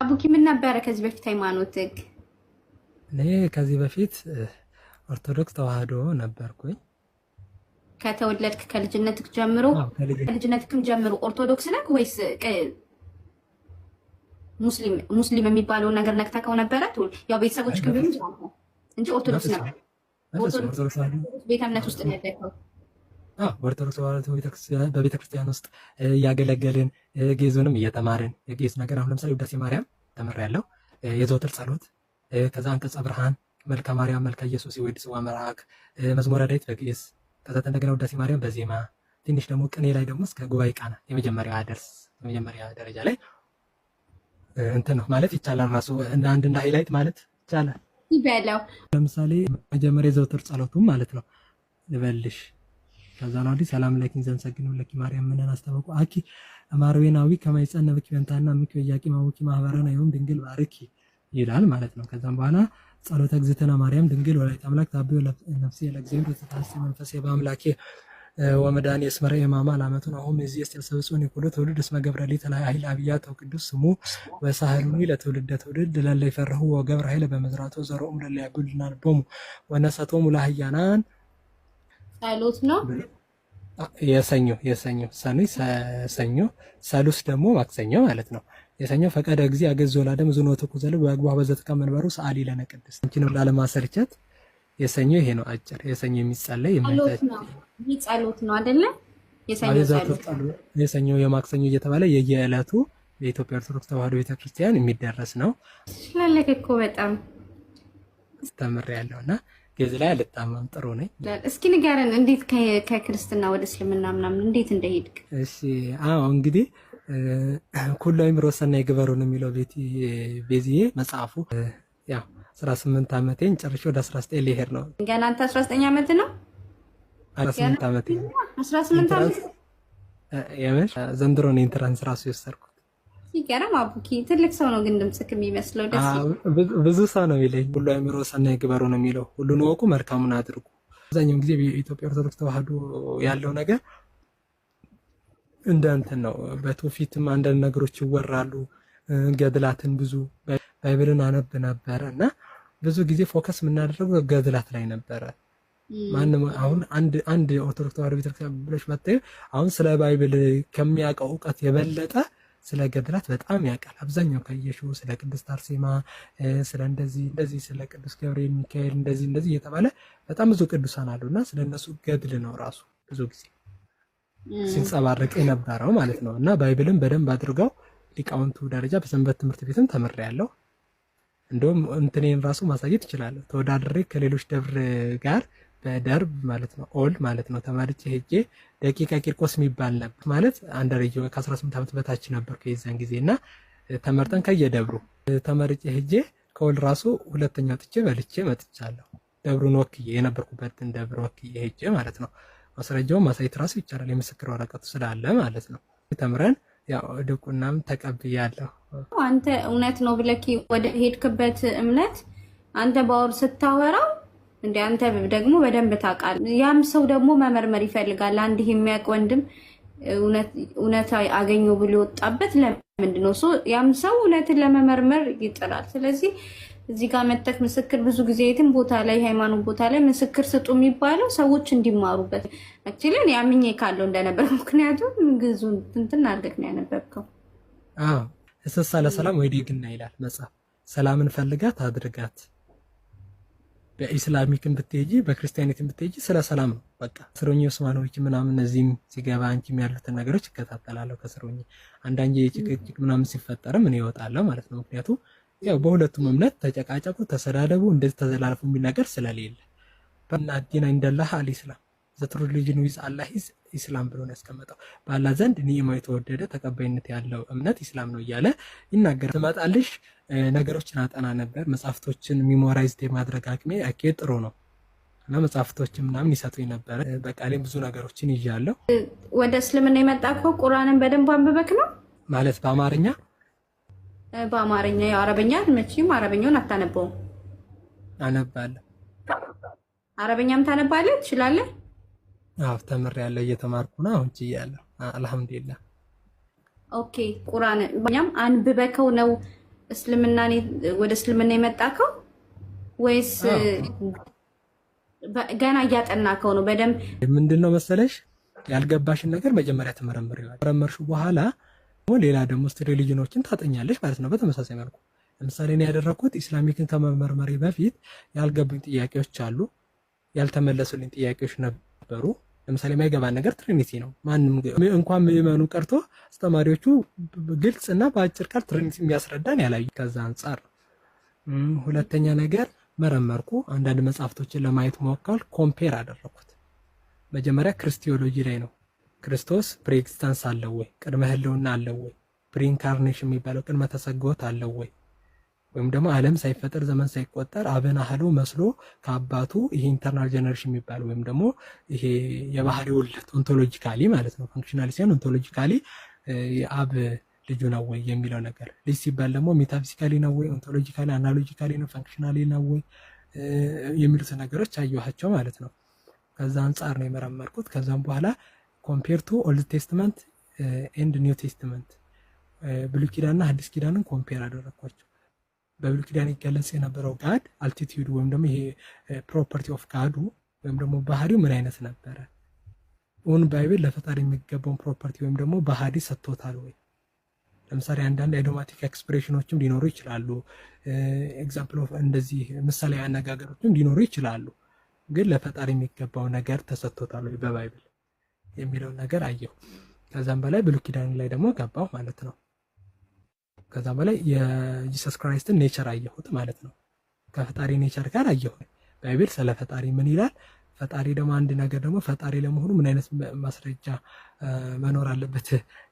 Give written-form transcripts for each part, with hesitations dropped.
አቡኪ ምን ነበረ ከዚህ በፊት ሃይማኖትክ? እኔ ከዚህ በፊት ኦርቶዶክስ ተዋህዶ ነበርኩኝ። ከተወለድክ ከልጅነትክ ጀምሮ ከልጅነትክም ጀምሮ ኦርቶዶክስ ነክ ወይስ ሙስሊም የሚባለው ነገር ነክተከው ነበረ? ያው ቤተሰቦች ግን እንጂ ኦርቶዶክስ ነበር። ኦርቶዶክስ ቤተ እምነት ውስጥ ነው ያደረገው። ኦርቶዶክስ ተዋህዶ በቤተክርስቲያን ውስጥ እያገለገልን ጌዙንም እየተማርን የጌዝ ነገር አሁን ለምሳሌ ውዳሴ ማርያም ተምሬያለሁ። የዘወትር ጸሎት፣ ከዛ አንቀጸ ብርሃን፣ መልካ ማርያም፣ መልካ ኢየሱስ፣ ይወድስ ወመርዓክ፣ መዝሙረ ዳዊት በግዕዝ፣ ከዛ እንደገና ውዳሴ ማርያም በዜማ ትንሽ ደግሞ ቅኔ ላይ ደግሞ እስከ ጉባኤ ቃና የመጀመሪያ ደረጃ ላይ እንትን ነው ማለት ይቻላል። ራሱ እንደ አንድ እንደ ሃይላይት ማለት ይቻላል። ይበላው ለምሳሌ መጀመሪያ የዘወትር ጸሎቱም ማለት ነው ልበልሽ። ከዛ ነው አዲስ ሰላም ለኪን ዘንሰግኑ ለኪ ማርያም ምንን አስተበቁ አኪ አማርዌናዊ ከማይጸነብኪ በንታና ምኪ ወያቂ ማውቂ ማህበረና ይሁን ድንግል ባርኪ ይላል ማለት ነው። ከዛም በኋላ ጸሎተ እግዝእትነ ማርያም ድንግል ወላዲተ አምላክ ታብዮ ነፍሴ ለእግዚአብሔር ተታሰ መንፈሴ በአምላኬ ወመዳን የስመረ የማማ ላመቱን አሁን እዚህ ያስተሰብጹን ይኩሉ ትውልድ እስመ ገብረሊት ላይ ኃይል አብያት ወቅዱስ ስሙ ወሳህሉኒ ለትውልደ ትውልድ ለለ ይፈርሁ ወገብረ ኃይለ በመዝራቶ ዘሮሙ ለለ ያጉልና ልቦሙ ወነሰቶሙ ለህያናን ጸሎት ነው። የሰኞ ሰሉስ ደግሞ ማክሰኞ ማለት ነው። የሰኞ ፈቀደ ጊዜ አገዝ ወላደም ዝኖተ ኩዘለ በአግባብ በዘተካ መንበሩ ሰዓሊ ለነ ቅድስት እንቺንም ላለማሰርቸት የሰኞ ይሄ ነው አጭር። የሰኞ የሚጸለይ ጸሎት ነው አይደለ? የሰኞ የማክሰኞ እየተባለ የየዕለቱ በኢትዮጵያ ኦርቶዶክስ ተዋህዶ ቤተክርስቲያን የሚደረስ ነው። ስለለከ እኮ በጣም ተምሬያለሁና ገዝ ላይ አልጣመም ጥሩ ነኝ። እስኪ ንገረን እንዴት ከክርስትና ወደ እስልምና ምናምን እንዴት እንደሄድክ? እሺ እንግዲህ ኩሉ አይምሮ ሰናይ ግበሩ ነው የሚለው ቤዚዬ መጽሐፉ ያው 18 ዓመቴን ጨርሼ ወደ 19 ሊሄድ ነው። ገና አንተ 19 ዓመት ነው? 18 ዓመቴ 18 ዓመት የምር ዘንድሮ ነው ኢንትራንስ ራሱ የወሰድኩት። ሲገርም አቡኪ ትልቅ ሰው ነው ግን ድምጽክ የሚመስለው ደስ ብዙ ሰው ነው የሚለኝ። ሁሉ አይምሮ ሰናይ ግበሩ ነው የሚለው ሁሉን ወቁ መልካሙን አድርጉ። አብዛኛውን ጊዜ በኢትዮጵያ ኦርቶዶክስ ተዋህዶ ያለው ነገር እንደ እንትን ነው። በትውፊትም አንዳንድ ነገሮች ይወራሉ። ገድላትን ብዙ ባይብልን አነብ ነበረ እና ብዙ ጊዜ ፎከስ የምናደርገው ገድላት ላይ ነበረ። ማንም አሁን አንድ ኦርቶዶክስ ተዋህዶ ቤተክርስቲያን ብለሽ መጣዩ አሁን ስለ ባይብል ከሚያውቀው እውቀት የበለጠ ስለ ገድላት በጣም ያውቃል። አብዛኛው ከየሹ ስለ ቅድስት አርሴማ ስለ እንደዚህ ስለ ቅዱስ ገብርኤል ሚካኤል እንደዚህ እየተባለ በጣም ብዙ ቅዱሳን አሉና ስለነሱ ገድል ነው ራሱ ብዙ ጊዜ ሲንጸባረቅ የነበረው ማለት ነው። እና ባይብልን በደንብ አድርገው ሊቃውንቱ ደረጃ በሰንበት ትምህርት ቤትም ተምሬያለሁ። እንደውም እንትኔን ራሱ ማሳየት እችላለሁ። ተወዳድሬ ከሌሎች ደብር ጋር በደርብ ማለት ነው ኦል ማለት ነው ተማርጬ ሄጄ ደቂቀ ቂርቆስ የሚባል ነበር ማለት አንደረጅ ከ18 ዓመት በታች ነበርኩ የዛን ጊዜና ተመርጠን ከየደብሩ ተመርጬ ሄጄ ከኦል ራሱ ሁለተኛ ወጥቼ በልቼ መጥቻለሁ። ደብሩን ወክዬ የነበርኩበትን ደብር ወክዬ ሄጄ ማለት ነው። ማስረጃውን ማሳየት ራሱ ይቻላል የምስክር ወረቀቱ ስላለ ማለት ነው። ተምረን ያው ድቁናም ተቀብያለሁ። አንተ እውነት ነው ብለህ ወደ ሄድክበት እምነት አንተ ባወር ስታወራው እንደ አንተ ደግሞ በደንብ ታውቃለህ። ያም ሰው ደግሞ መመርመር ይፈልጋል። አንድ የሚያውቅ ወንድም እውነት አገኘው ብሎ ወጣበት ለምንድን ነው ያም ሰው እውነትን ለመመርመር ይጥራል። ስለዚህ እዚህ ጋር መተክ ምስክር ብዙ ጊዜ የትም ቦታ ላይ ሃይማኖት ቦታ ላይ ምስክር ስጡ የሚባለው ሰዎች እንዲማሩበት አክቹሊ ያምኜ ካለው እንደነበር ምክንያቱም ግዙ እንትን አድርገህ ነው ያነበብከው። እሰሳ ለሰላም ወይ ደግና ይላል መጽሐፍ። ሰላምን ፈልጋት አድርጋት። በኢስላሚክም ብትሄጂ በክርስቲያኒቲም ብትሄጂ ስለ ሰላም ነው በቃ። ስሮኝ ኡስማኖች ምናምን እዚህም ሲገባ አንቺም ያሉትን ነገሮች ይከታተላለሁ ከስሮኝ አንዳንዴ የጭቅጭቅ ምናምን ሲፈጠርም እኔ እወጣለሁ ማለት ነው። ምክንያቱም ያው በሁለቱም እምነት ተጨቃጨቁ ተሰዳደቡ እንደዚህ ተዘላልፉ የሚናገር ስለሌለ በእና ዲና እንደላህ አልኢስላም ዘትሩ ሪሊጅን ዊዝ አላህ ኢስላም ብሎ ነው ያስቀመጠው። በአላህ ዘንድ ኒዕማ የተወደደ ተቀባይነት ያለው እምነት ኢስላም ነው እያለ ይናገራል። ትመጣልሽ ነገሮችን አጠና ነበር። መጽሐፍቶችን ሚሞራይዝድ የማድረግ አቅሜ ጥሩ ነው እና መጽሐፍቶችን ምናምን ይሰጡኝ ነበር። በቃሌም ብዙ ነገሮችን ይዣለሁ። ወደ እስልምና የመጣከው ቁርአንን በደንብ አንብበክ ነው ማለት በአማርኛ በአማርኛ ያው አረበኛ መቼም አረበኛውን አታነበውም? አነባለሁ። አረበኛም ታነባለህ? ትችላለህ? አዎ ተምሬያለሁ፣ እየተማርኩ ነው አሁን ችያለሁ። አልሐምዱሊላህ። ኦኬ ቁርአን በእኛም አንብበከው ነው እስልምና ወደ እስልምና የመጣከው ወይስ ገና እያጠናከው ነው? በደንብ ምንድነው መሰለሽ ያልገባሽን ነገር መጀመሪያ ተመረመርሽ በኋላ ሌላ ደግሞ ሪሊጅኖችን ታጠኛለሽ ማለት ነው። በተመሳሳይ መልኩ ለምሳሌ እኔ ያደረኩት ኢስላሚክን ከመመርመሪ በፊት ያልገቡኝ ጥያቄዎች አሉ፣ ያልተመለሱልኝ ጥያቄዎች ነበሩ። ለምሳሌ የማይገባን ነገር ትሪኒቲ ነው። ማንም እንኳን ምዕመኑ ቀርቶ አስተማሪዎቹ ግልጽ እና በአጭር ቃል ትሪኒቲ የሚያስረዳን ያላዩ። ከዛ አንጻር ሁለተኛ ነገር መረመርኩ፣ አንዳንድ መጽሐፍቶችን ለማየት ሞከርኩ፣ ኮምፔር አደረኩት። መጀመሪያ ክርስቲዮሎጂ ላይ ነው። ክርስቶስ ፕሪኤግዚስተንስ አለው ወይ? ቅድመ ህልውና አለው ወይ? ፕሪኢንካርኔሽን የሚባለው ቅድመ ተሰግወት አለው ወይ? ወይም ደግሞ ዓለም ሳይፈጠር ዘመን ሳይቆጠር አብን አህሎ መስሎ ከአባቱ ይሄ ኢንተርናል ጀነሬሽን የሚባለው ወይም ደግሞ ይሄ የባህሪ ውልደት ኦንቶሎጂካሊ ማለት ነው፣ ፋንክሽናሊ ሳይሆን ኦንቶሎጂካሊ የአብ ልጁ ነው ወይ የሚለው ነገር። ልጅ ሲባል ደግሞ ሜታፊዚካሊ ነው ወይ? ኦንቶሎጂካሊ፣ አናሎጂካሊ ነው? ፋንክሽናሊ ነው ወይ? የሚሉት ነገሮች አየኋቸው ማለት ነው። ከዛ አንጻር ነው የመረመርኩት። ከዛም በኋላ ኮምፔር ቱ ኦልድ ቴስትመንት ኤንድ ኒው ቴስትመንት ብሉይ ኪዳንና ሐዲስ ኪዳንን ኮምፔር አደረኳቸው። በብሉይ ኪዳን ይገለጽ የነበረው ጋድ አልቲቲዩድ ወይም ደግሞ ይሄ ፕሮፐርቲ ኦፍ ጋዱ ወይም ደግሞ ባህሪው ምን አይነት ነበረ? እውን ባይብል ለፈጣሪ የሚገባውን ፕሮፐርቲ ወይም ደግሞ ባህሪ ሰጥቶታል ወይ? ለምሳሌ አንዳንድ አይዶማቲክ ኤክስፕሬሽኖችም ሊኖሩ ይችላሉ። ኤግዛምፕል ኦፍ እንደዚህ ምሳሌያዊ አነጋገሮችም ሊኖሩ ይችላሉ። ግን ለፈጣሪ የሚገባው ነገር ተሰጥቶታል ወይ በባይብል የሚለው ነገር አየሁ። ከዛም በላይ ብሉይ ኪዳን ላይ ደግሞ ገባው ማለት ነው። ከዛም በላይ የጂሰስ ክራይስትን ኔቸር አየሁት ማለት ነው። ከፈጣሪ ኔቸር ጋር አየሁ። ባይብል ስለ ፈጣሪ ምን ይላል? ፈጣሪ ደግሞ አንድ ነገር ደግሞ ፈጣሪ ለመሆኑ ምን አይነት ማስረጃ መኖር አለበት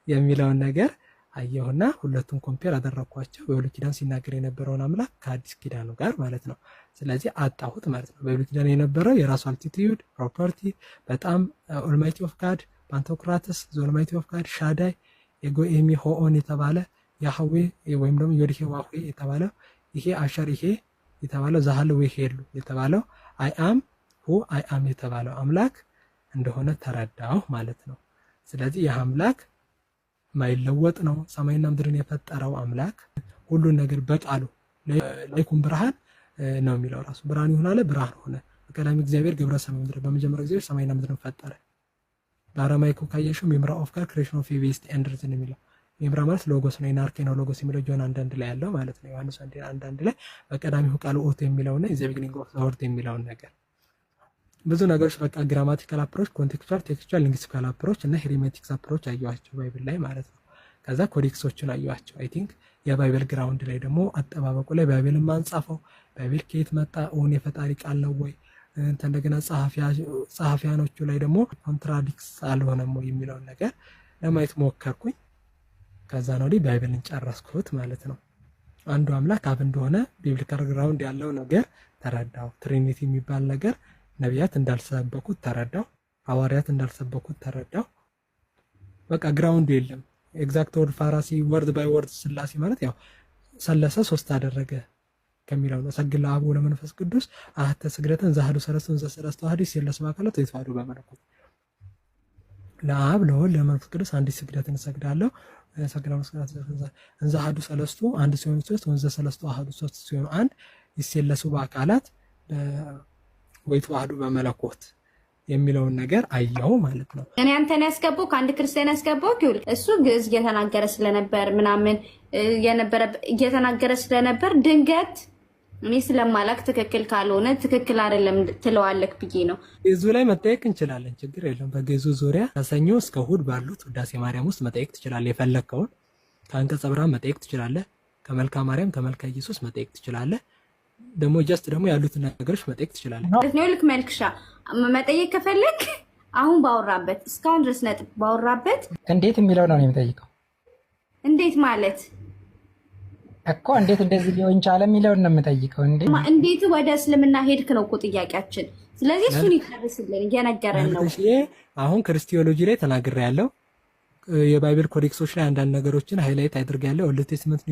የሚለውን ነገር አየሁና ሁለቱን ኮምፔር አደረኳቸው። በብሉይ ኪዳን ሲናገር የነበረውን አምላክ ከአዲስ ኪዳኑ ጋር ማለት ነው። ስለዚህ አጣሁት ማለት ነው። በብሉይ ኪዳን የነበረው የራሱ አልቲቲዩድ ፕሮፐርቲ በጣም ኦልማይቲ ኦፍ ጋድ፣ ፓንቶክራተስ ኦልማይቲ ኦፍ ጋድ፣ ሻዳይ፣ የጎኤሚ ሆኦን የተባለ ያህዌ ወይም ደግሞ ዮድሄ ዋህዌ የተባለው ይሄ አሸር ይሄ የተባለው ዛሃለ ወይ ሄሉ የተባለው አይ አም ሁ አይ አም የተባለው አምላክ እንደሆነ ተረዳሁ ማለት ነው። ስለዚህ ይህ አምላክ ማይለወጥ ነው። ሰማይና ምድርን የፈጠረው አምላክ ሁሉን ነገር በቃሉ ለይኩን ብርሃን ነው የሚለው ራሱ። ብርሃን ይሁን አለ፣ ብርሃን ሆነ። በቀዳሚ እግዚአብሔር ገብረ ሰማይ ምድር፣ በመጀመሪያ እግዚአብሔር ሰማይና ምድርን ፈጠረ። በአረማይኩ ካየሽው ሜምራ ኦፍ ጋድ ክሬሽን ኦፍ ኢቪስት ኤንድ ሪዝን የሚለው ሜምራ ማለት ሎጎስ ነው። ኢናርኬ ነው ሎጎስ የሚለው ጆን አንዳንድ ላይ ያለው ማለት ነው። ዮሐንስ አንዳንድ ላይ በቀዳሚው ቃል ኦት የሚለውና ኢን ዘ ቢጊኒንግ ኦፍ ዘ ወርድ የሚለውን ነገር ብዙ ነገሮች በቃ ግራማቲካል አፕሮች፣ ኮንቴክስቹዋል፣ ቴክስቹዋል፣ ሊንግዊስቲካል አፕሮች እና ሄሪሜቲክስ አፕሮች አየኋቸው ባይብል ላይ ማለት ነው። ከዛ ኮዴክሶችን አየኋቸው። አይ ቲንክ የባይብል ግራውንድ ላይ ደግሞ አጠባበቁ ላይ ባይብልን ማንጻፈው ባይብል ከየት መጣ? እውን የፈጣሪ ቃል ነው ወይ? እንደገና ጸሐፊያኖቹ ላይ ደግሞ ኮንትራዲክስ አልሆነም ወይ የሚለውን ነገር ለማየት ሞከርኩኝ። ከዛ ነው ባይብልን ጨረስኩት ማለት ነው። አንዱ አምላክ አብ እንደሆነ ቢብሊካል ግራውንድ ያለው ነገር ተረዳው። ትሪኒቲ የሚባል ነገር ነቢያት እንዳልሰበኩት ተረዳው። ሐዋርያት እንዳልሰበኩት ተረዳው። በቃ ግራውንዱ የለም። ኤግዛክት ወርድ ፋራሲ ወርድ ባይ ወርድ ስላሴ ማለት ያው ሰለሰ ሶስት አደረገ ከሚለው ነው። ሰግድ ለአብ ወለመንፈስ ቅዱስ አሐተ ስግደትን ዘአሐዱ ሰለስቱ ዘሰለስቱ አሐዱ ይሴለሱ በአካላት የተዋሕዱ በመለኮት ለአብ ለወልድ ለመንፈስ ቅዱስ አንዲት ስግደትን እሰግዳለሁ ሰግዳለሁ መስገዳት ዘአሐዱ ሰለስቱ አንድ ሲሆኑ ሶስት ወንዘ ሰለስቱ አሐዱ ሶስት ሲሆኑ አንድ ይሴለሱ በአካላት ወይ ተዋሕዱ በመለኮት የሚለውን ነገር አየው ማለት ነው። እኔ አንተን ያስገባው ከአንድ ክርስቲያን ያስገባው ይሁን እሱ ግዕዝ እየተናገረ ስለነበር ምናምን የነበረ እየተናገረ ስለነበር ድንገት እኔ ስለማላክ ትክክል ካልሆነ ትክክል አይደለም ትለዋለክ ብዬ ነው። ግዕዙ ላይ መጠየቅ እንችላለን፣ ችግር የለም። በግዕዙ ዙሪያ ከሰኞ እስከ እሑድ ባሉት ውዳሴ ማርያም ውስጥ መጠየቅ ትችላለህ። የፈለግከውን ከአንቀጸ ብርሃን መጠየቅ ትችላለህ። ከመልካ ማርያም ከመልካ ኢየሱስ መጠየቅ ትችላለህ። ደግሞ ጀስት ደግሞ ያሉትን ነገሮች መጠየቅ ትችላለህ ማለት ነው። ልክ መልክሻ መጠየቅ ከፈለክ አሁን ባወራበት እስካሁን ድረስ ነጥብ ባወራበት እንዴት የሚለው ነው የሚጠይቀው። እንዴት ማለት እኮ እንዴት እንደዚህ ሊሆን ቻለ የሚለውን ነው የምጠይቀው። እንዴት ወደ እስልምና ሄድክ ነው እኮ ጥያቄያችን። ስለዚህ እሱን ይጨርስልን እየነገረን ነው። አሁን ክርስቲዮሎጂ ላይ ተናግሬያለሁ። የባይብል ኮዴክሶች ላይ አንዳንድ ነገሮችን ሃይላይት አድርጌያለሁ። ኦልድ ቴስትመንት